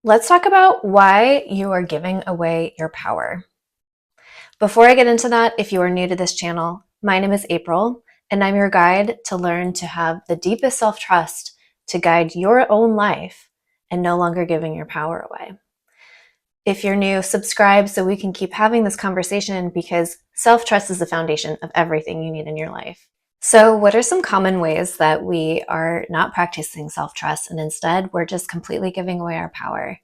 Let's talk about why you are giving away your power. Before I get into that, if you are new to this channel, my name is April, and I'm your guide to learn to have the deepest self-trust to guide your own life and no longer giving your power away. If you're new, subscribe so we can keep having this conversation because self-trust is the foundation of everything you need in your life. So, what are some common ways that we are not practicing self-trust and instead we're just completely giving away our power?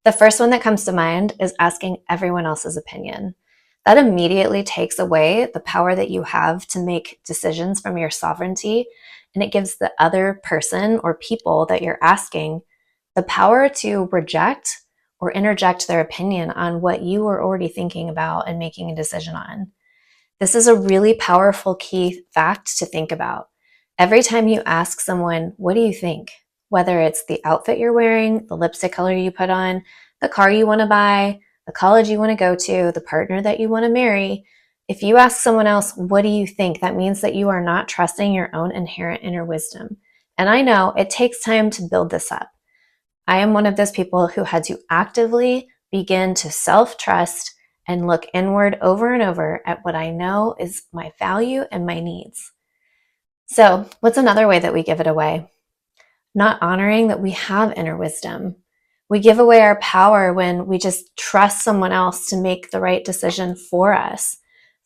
The first one that comes to mind is asking everyone else's opinion. That immediately takes away the power that you have to make decisions from your sovereignty, and it gives the other person or people that you're asking the power to reject or interject their opinion on what you are already thinking about and making a decision on. This is a really powerful key fact to think about. Every time you ask someone, what do you think? Whether it's the outfit you're wearing, the lipstick color you put on, the car you want to buy, the college you want to go to, the partner that you want to marry, if you ask someone else, what do you think? That means that you are not trusting your own inherent inner wisdom. And I know it takes time to build this up. I am one of those people who had to actively begin to self-trust and look inward over and over at what I know is my value and my needs. So, what's another way that we give it away? Not honoring that we have inner wisdom. We give away our power when we just trust someone else to make the right decision for us.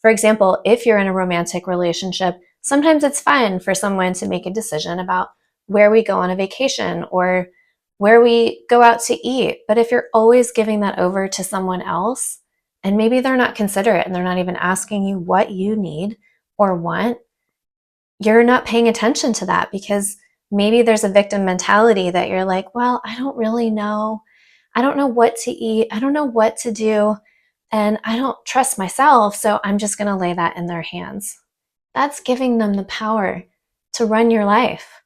For example, if you're in a romantic relationship, sometimes it's fun for someone to make a decision about where we go on a vacation or where we go out to eat. But if you're always giving that over to someone else, and maybe they're not considerate and they're not even asking you what you need or want, you're not paying attention to that because maybe there's a victim mentality that you're like, well, I don't really know. I don't know what to eat. I don't know what to do. And I don't trust myself. So I'm just going to lay that in their hands. That's giving them the power to run your life.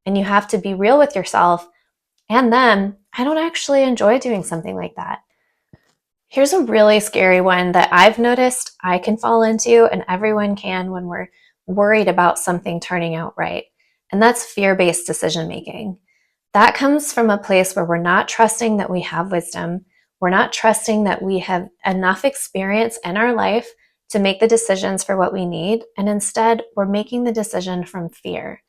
And you have to be real with yourself and them. I don't actually enjoy doing something like that. Here's a really scary one that I've noticed I can fall into, and everyone can when we're worried about something turning out right. And that's fear-based decision making. That comes from a place where we're not trusting that we have wisdom. We're not trusting that we have enough experience in our life to make the decisions for what we need. And instead, we're making the decision from fear.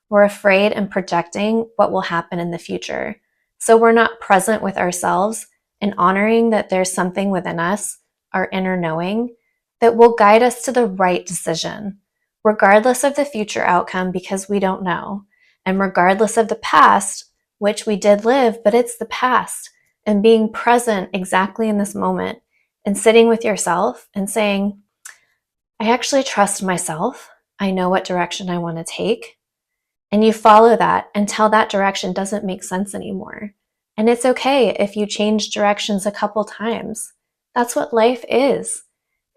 We're afraid and projecting what will happen in the future. So we're not present with ourselves and honoring that there's something within us, our inner knowing, that will guide us to the right decision, regardless of the future outcome, because we don't know, and regardless of the past, which we did live, but it's the past, and being present exactly in this moment and sitting with yourself and saying, I actually trust myself. I know what direction I want to take. And you follow that until that direction doesn't make sense anymore. And it's okay if you change directions a couple times. That's what life is.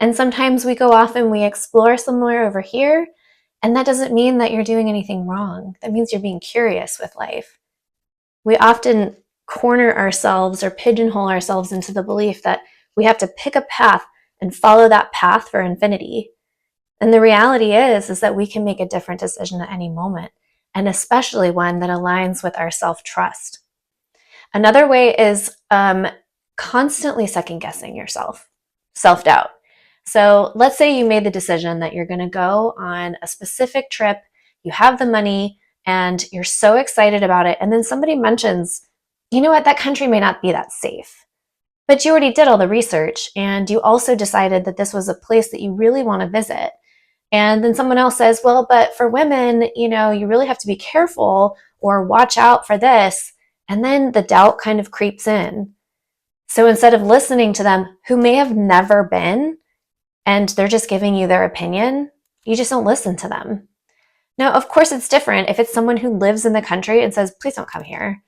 And sometimes we go off and we explore somewhere over here, and that doesn't mean that you're doing anything wrong. That means you're being curious with life. We often corner ourselves or pigeonhole ourselves into the belief that we have to pick a path and follow that path for infinity. And the reality is that we can make a different decision at any moment, and especially one that aligns with our self-trust. Another way is constantly second-guessing yourself, self-doubt. So let's say you made the decision that you're going to go on a specific trip, you have the money, and you're so excited about it, and then somebody mentions, you know what, that country may not be that safe. But you already did all the research, and you also decided that this was a place that you really want to visit. And then someone else says, well, but for women, you really have to be careful or watch out for this. And then the doubt kind of creeps in. So instead of listening to them who may have never been and they're just giving you their opinion, you just don't listen to them. Now, of course, it's different if it's someone who lives in the country and says, please don't come here.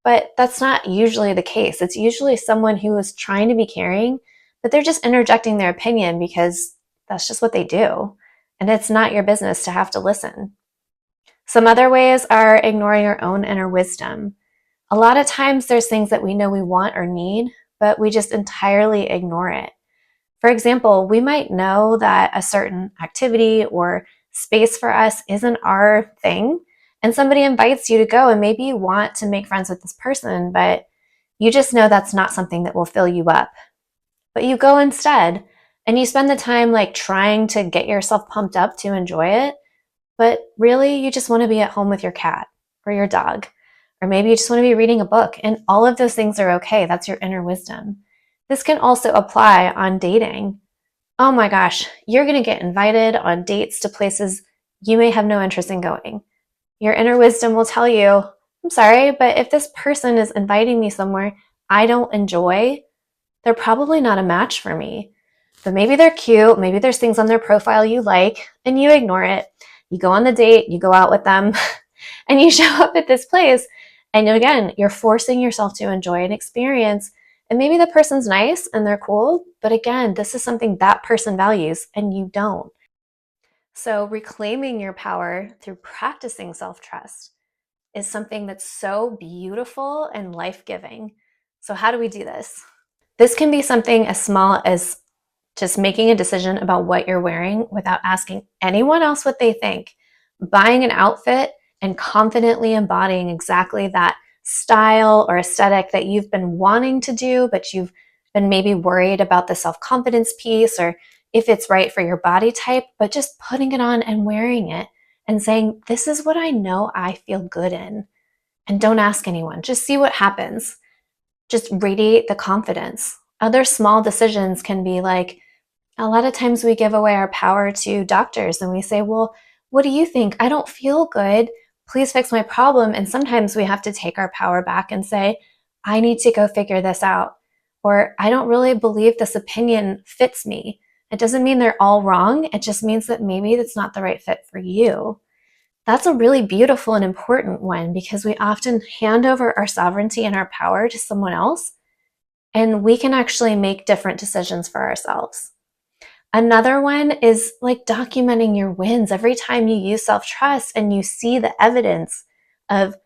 But that's not usually the case. It's usually someone who is trying to be caring, but they're just interjecting their opinion because that's just what they do. And it's not your business to have to listen. Some other ways are ignoring our own inner wisdom. A lot of times there's things that we know we want or need, but we just entirely ignore it. For example, we might know that a certain activity or space for us isn't our thing, and somebody invites you to go, and maybe you want to make friends with this person, but You just know that's not something that will fill you up. But you go instead and you spend the time like trying to get yourself pumped up to enjoy it. But really, you just want to be at home with your cat or your dog. Or maybe you just want to be reading a book. And all of those things are okay. That's your inner wisdom. This can also apply on dating. Oh my gosh, you're going to get invited on dates to places you may have no interest in going. Your inner wisdom will tell you, I'm sorry, but if this person is inviting me somewhere I don't enjoy, they're probably not a match for me. But maybe they're cute, maybe there's things on their profile you like, and you ignore it. You go on the date, you go out with them, and you show up at this place. And again, you're forcing yourself to enjoy an experience. And maybe the person's nice and they're cool, but again, this is something that person values and you don't. So, reclaiming your power through practicing self trust is something that's so beautiful and life giving. So, how do we do this? This can be something as small as just making a decision about what you're wearing without asking anyone else what they think, buying an outfit and confidently embodying exactly that style or aesthetic that you've been wanting to do, but you've been maybe worried about the self-confidence piece or if it's right for your body type, but just putting it on and wearing it and saying, this is what I know I feel good in. And don't ask anyone, just see what happens. Just radiate the confidence. Other small decisions can be like, a lot of times we give away our power to doctors and we say, well, what do you think? I don't feel good. Please fix my problem. And sometimes we have to take our power back and say, I need to go figure this out. Or I don't really believe this opinion fits me. It doesn't mean they're all wrong. It just means that maybe it's not the right fit for you. That's a really beautiful and important one because we often hand over our sovereignty and our power to someone else, and we can actually make different decisions for ourselves. Another one is like documenting your wins. Every time you use self-trust and you see the evidence of,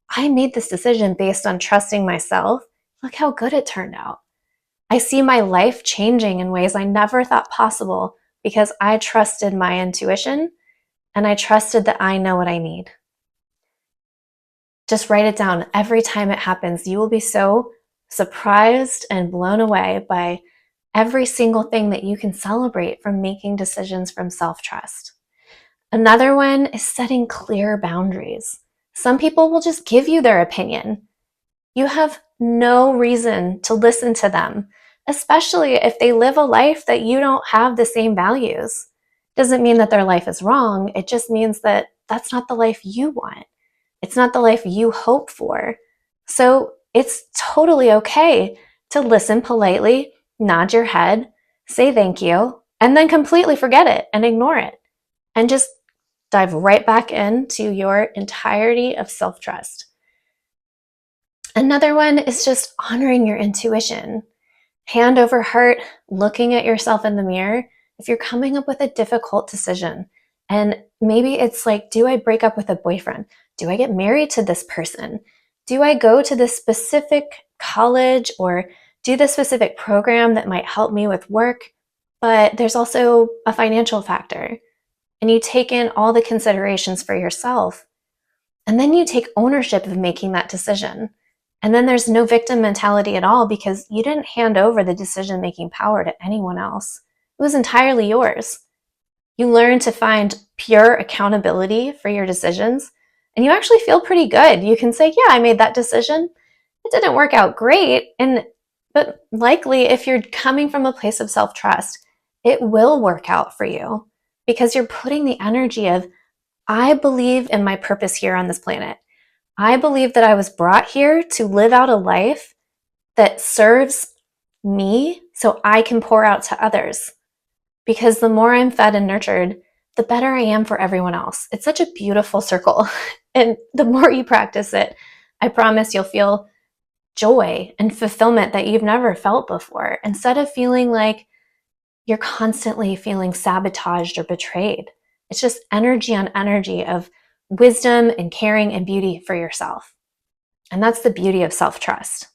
I made this decision based on trusting myself, look how good it turned out. I see my life changing in ways I never thought possible because I trusted my intuition and I trusted that I know what I need. Just write it down. Every time it happens, you will be so surprised and blown away by every single thing that you can celebrate from making decisions from self-trust. Another one is setting clear boundaries. Some people will just give you their opinion. You have no reason to listen to them, especially if they live a life that you don't have the same values. Doesn't mean that their life is wrong. It just means that that's not the life you want. It's not the life you hope for. So it's totally okay to listen politely, nod your head, say thank you, and then completely forget it and ignore it. And just dive right back into your entirety of self-trust. Another one is just honoring your intuition. Hand over heart, looking at yourself in the mirror. If you're coming up with a difficult decision, and maybe it's like, do I break up with a boyfriend? Do I get married to this person? Do I go to this specific college or do this specific program that might help me with work? But there's also a financial factor. And you take in all the considerations for yourself. And then you take ownership of making that decision. And then there's no victim mentality at all because you didn't hand over the decision-making power to anyone else. It was entirely yours. You learn to find pure accountability for your decisions, and you actually feel pretty good. You can say, yeah, I made that decision. It didn't work out great, but likely if you're coming from a place of self-trust, it will work out for you because you're putting the energy of, I believe in my purpose here on this planet. I believe that I was brought here to live out a life that serves me so I can pour out to others. Because the more I'm fed and nurtured, the better I am for everyone else. It's such a beautiful circle. And the more you practice it, I promise you'll feel joy and fulfillment that you've never felt before, instead of feeling like you're constantly feeling sabotaged or betrayed. It's just energy on energy of wisdom and caring and beauty for yourself. And that's the beauty of self-trust.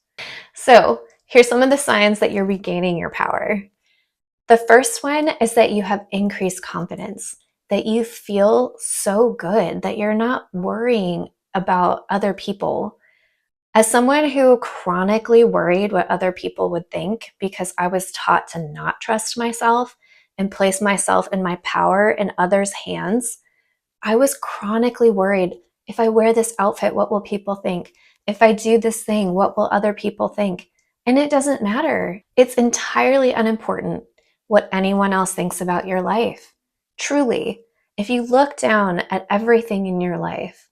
So here's some of the signs that you're regaining your power. The first one is that you have increased confidence, that you feel so good, that you're not worrying about other people. As someone who chronically worried what other people would think because I was taught to not trust myself and place myself and my power in others' hands, I was chronically worried, if I wear this outfit, what will people think? If I do this thing, what will other people think? And it doesn't matter. It's entirely unimportant what anyone else thinks about your life. Truly, if you look down at everything in your life,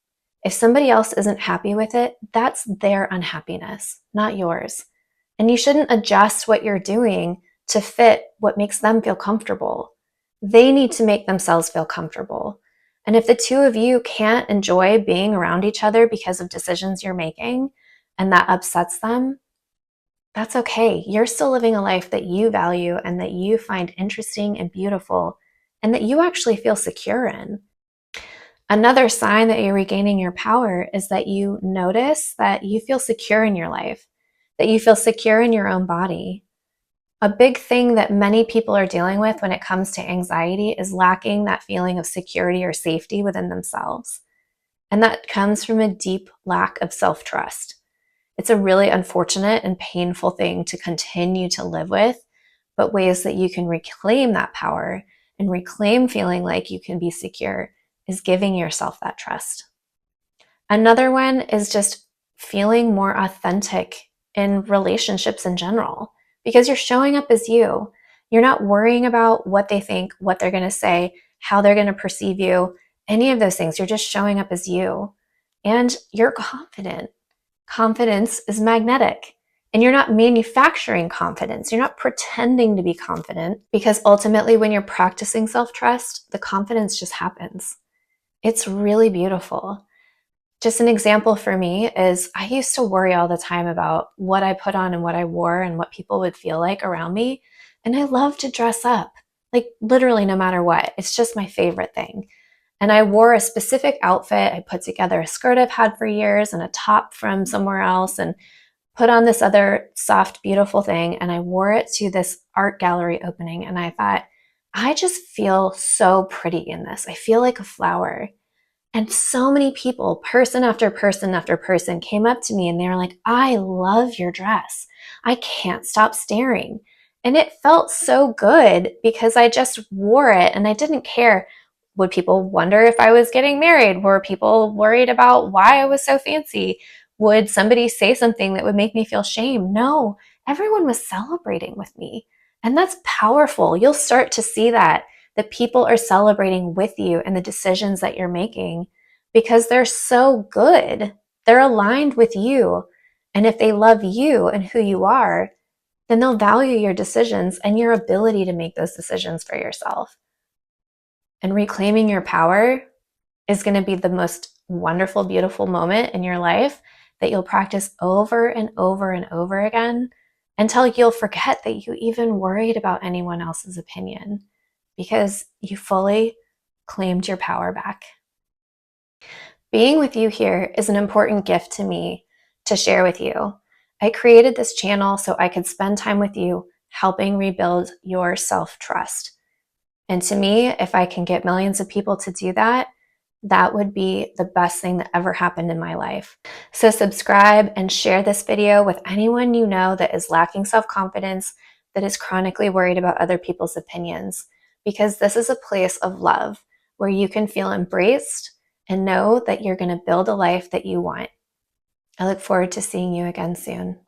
if somebody else isn't happy with it, that's their unhappiness, not yours. And you shouldn't adjust what you're doing to fit what makes them feel comfortable. They need to make themselves feel comfortable. And if the two of you can't enjoy being around each other because of decisions you're making and that upsets them, that's okay. You're still living a life that you value and that you find interesting and beautiful and that you actually feel secure in. Another sign that you're regaining your power is that you notice that you feel secure in your life, that you feel secure in your own body. A big thing that many people are dealing with when it comes to anxiety is lacking that feeling of security or safety within themselves. And that comes from a deep lack of self-trust. It's a really unfortunate and painful thing to continue to live with, but ways that you can reclaim that power and reclaim feeling like you can be secure is giving yourself that trust. Another one is just feeling more authentic in relationships in general because you're showing up as you. You're not worrying about what they think, what they're going to say, how they're going to perceive you, any of those things. You're just showing up as you. And you're confident. Confidence is magnetic. And you're not manufacturing confidence. You're not pretending to be confident because ultimately, when you're practicing self-trust, the confidence just happens. It's really beautiful. Just an example for me is I used to worry all the time about what I put on and what I wore and what people would feel like around me. And I love to dress up, like literally no matter what. It's just my favorite thing. And I wore a specific outfit. I put together a skirt I've had for years and a top from somewhere else and put on this other soft, beautiful thing. And I wore it to this art gallery opening. And I thought, I just feel so pretty in this. I feel like a flower. And so many people, person after person after person, came up to me and they were like, I love your dress. I can't stop staring. And it felt so good because I just wore it and I didn't care. Would people wonder if I was getting married? Were people worried about why I was so fancy? Would somebody say something that would make me feel shame? No, everyone was celebrating with me. And that's powerful. You'll start to see that people are celebrating with you and the decisions that you're making because they're so good. They're aligned with you. And if they love you and who you are, then they'll value your decisions and your ability to make those decisions for yourself. And reclaiming your power is going to be the most wonderful, beautiful moment in your life that you'll practice over and over and over again until you'll forget that you even worried about anyone else's opinion because you fully claimed your power back. Being with you here is an important gift to me to share with you. I created this channel so I could spend time with you helping rebuild your self-trust. And to me, if I can get millions of people to do that, that would be the best thing that ever happened in my life. So subscribe and share this video with anyone you know that is lacking self-confidence, that is chronically worried about other people's opinions, because this is a place of love where you can feel embraced and know that you're going to build a life that you want. I look forward to seeing you again soon.